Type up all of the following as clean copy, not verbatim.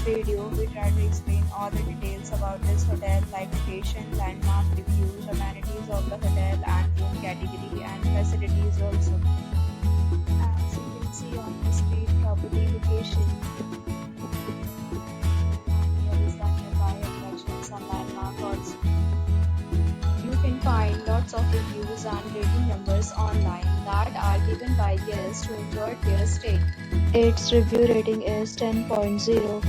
video, we try to explain all the details about this hotel, like location, landmark, reviews, amenities of the hotel, and room category and facilities also. As you can see on the screen, property location. Here is the nearby attractions and landmark also. You can find lots of reviews and rating numbers online that are given by guests who enjoyed their stay. Its review rating is 10.0,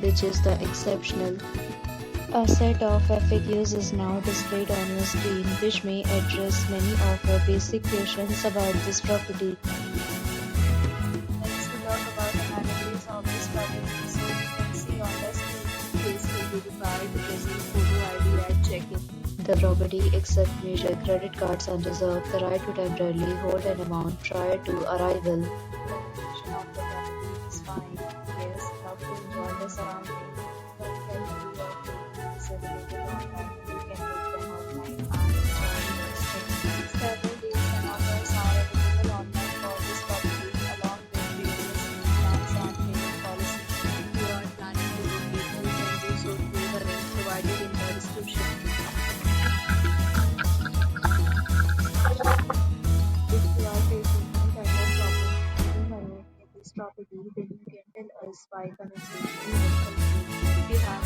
which is the exceptional. A set of FAQs is now displayed on your screen, which may address many of your basic questions about this property. Next, we talk about amenities of this property. So you can see on the screen, guests will be required to present photo ID at check-in. The property accepts major credit cards and reserves the right to temporarily hold an amount prior to arrival. The location of the property is fine. Guests love to enjoy the surroundings. The category of food is available online. You can book them online and enjoy your stay. Several days and offers are available online for this property, along with various plans and payment policies. If you are planning to book it, you can do so through the link provided in the description. If you are facing any kind of problem moving ahead with this property, then you can tell us by commenting. If you have